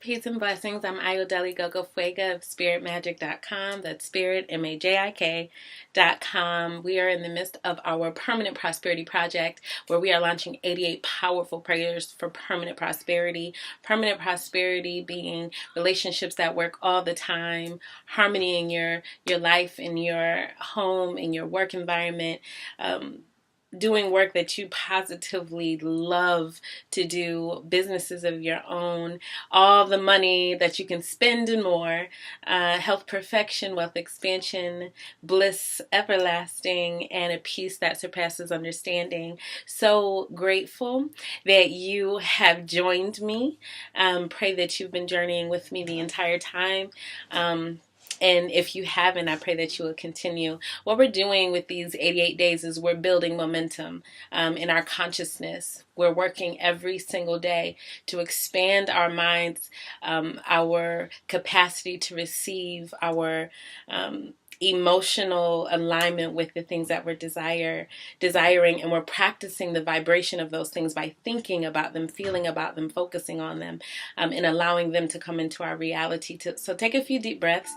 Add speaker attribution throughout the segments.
Speaker 1: Peace and blessings. I'm Ayodele Gogo Fuega of SpiritMagic.com. That's Spirit, MAJIK.com. We are in the midst of our Permanent Prosperity Project, where we are launching 88 powerful prayers for permanent prosperity. Permanent prosperity being relationships that work all the time, harmony in your life, in your home, in your work environment, doing work that you positively love to do, businesses of your own, all the money that you can spend and more, health perfection, wealth expansion, bliss everlasting, and a peace that surpasses understanding. So grateful that you have joined me. Pray that you've been journeying with me the entire time. And if you haven't, I pray that you will continue. What we're doing with these 88 days is we're building momentum in our consciousness. We're working every single day to expand our minds, our capacity to receive, our emotional alignment with the things that we're desiring, and we're practicing the vibration of those things by thinking about them, feeling about them, focusing on them, and allowing them to come into our reality. So take a few deep breaths.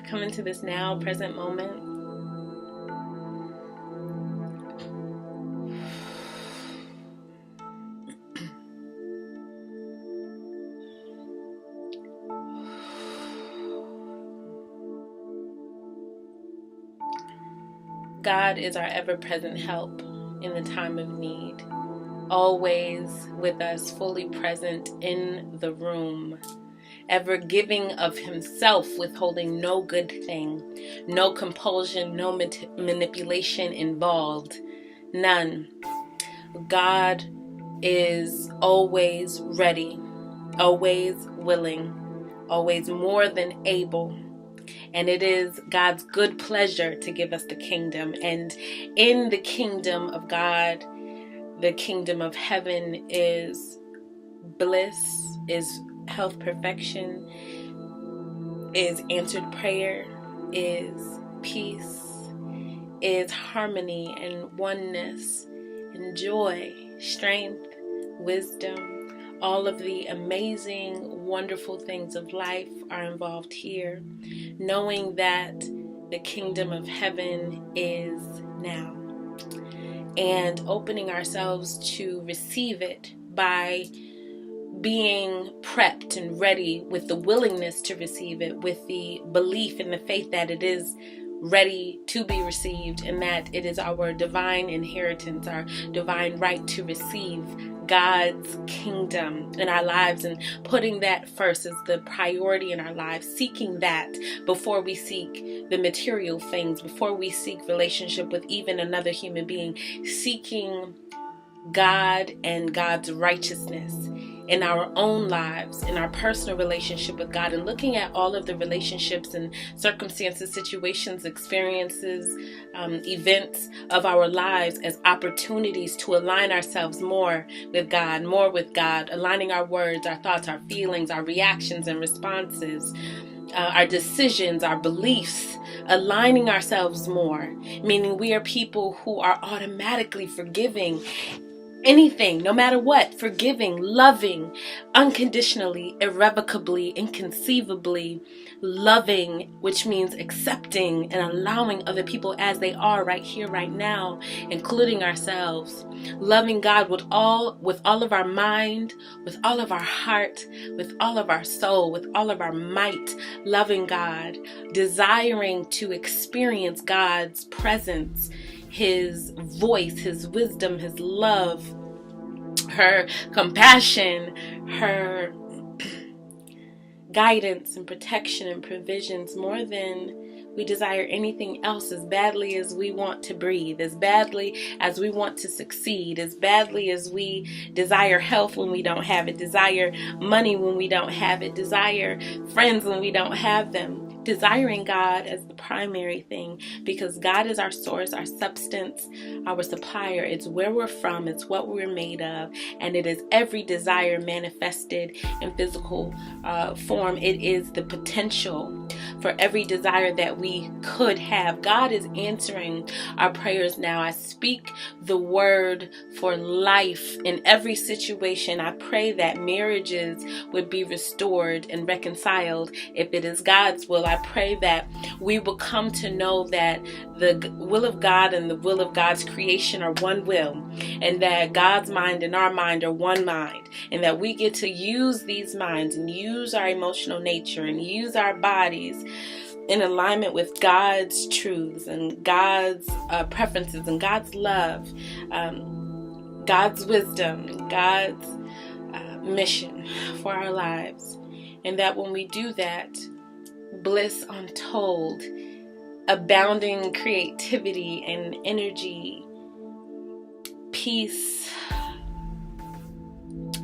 Speaker 1: Come into this now, present moment. God is our ever-present help in the time of need, always with us, fully present in the room, ever giving of himself, withholding no good thing, no compulsion, no manipulation involved, none. God is always ready, always willing, always more than able. And it is God's good pleasure to give us the kingdom. And in the kingdom of God, the kingdom of heaven is bliss, is health perfection, is answered prayer, is peace, is harmony and oneness and joy, strength, wisdom. All of the amazing, wonderful things of life are involved here, knowing that the kingdom of heaven is now, and opening ourselves to receive it by being prepped and ready with the willingness to receive it, with the belief and the faith that it is ready to be received, and that it is our divine inheritance, our divine right to receive God's kingdom in our lives, and putting that first as the priority in our lives, seeking that before we seek the material things, before we seek relationship with even another human being, seeking God and God's righteousness in our own lives, in our personal relationship with God, and looking at all of the relationships and circumstances, situations, experiences, events of our lives as opportunities to align ourselves more with God, aligning our words, our thoughts, our feelings, our reactions and responses, our decisions, our beliefs, aligning ourselves more, meaning we are people who are automatically forgiving anything, no matter what, forgiving, loving, unconditionally, irrevocably, inconceivably, loving, which means accepting and allowing other people as they are right here, right now, including ourselves. Loving God with all of our mind, with all of our heart, with all of our soul, with all of our might. Loving God, desiring to experience God's presence, his voice, his wisdom, his love, her compassion, her guidance and protection and provisions, more than we desire anything else, as badly as we want to breathe, as badly as we want to succeed, as badly as we desire health when we don't have it, desire money when we don't have it, desire friends when we don't have them, desiring God as the primary thing, because God is our source, our substance, our supplier. It's where we're from, it's what we're made of, and it is every desire manifested in physical form. It is the potential for every desire that we could have. God is answering our prayers now. I speak the word for life in every situation. I pray that marriages would be restored and reconciled if it is God's will. I pray that we will come to know that the will of God and the will of God's creation are one will, and that God's mind and our mind are one mind, and that we get to use these minds and use our emotional nature and use our bodies in alignment with God's truths and God's preferences and God's love, God's wisdom, God's mission for our lives. And that when we do that, bliss untold, abounding creativity and energy, peace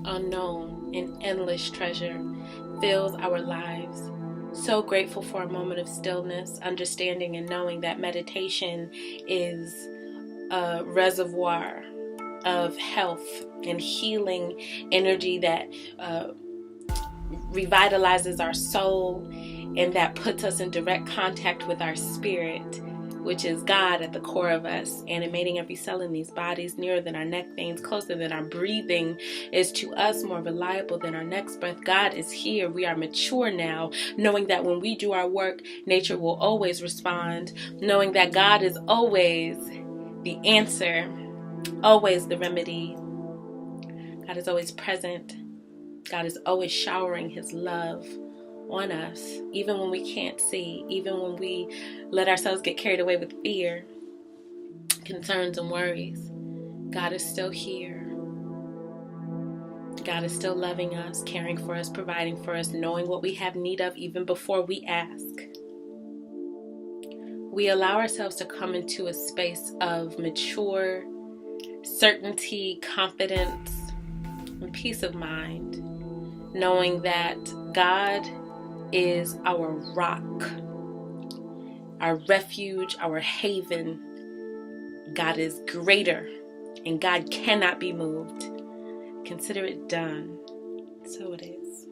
Speaker 1: unknown, and endless treasure fills our lives. So grateful for a moment of stillness, understanding and knowing that meditation is a reservoir of health and healing energy that revitalizes our soul, and that puts us in direct contact with our spirit, which is God at the core of us, animating every cell in these bodies, nearer than our neck veins, closer than our breathing is to us, more reliable than our next breath. God is here. We are mature now, knowing that when we do our work, nature will always respond, knowing that God is always the answer, always the remedy. God is always present. God is always showering his love on us, even when we can't see, even when we let ourselves get carried away with fear, concerns, and worries. God is still here. God is still loving us, caring for us, providing for us, knowing what we have need of even before we ask. We allow ourselves to come into a space of mature certainty, confidence, and peace of mind, knowing that God is our rock, our refuge, our haven. God is greater, and God cannot be moved. Consider it done. So it is.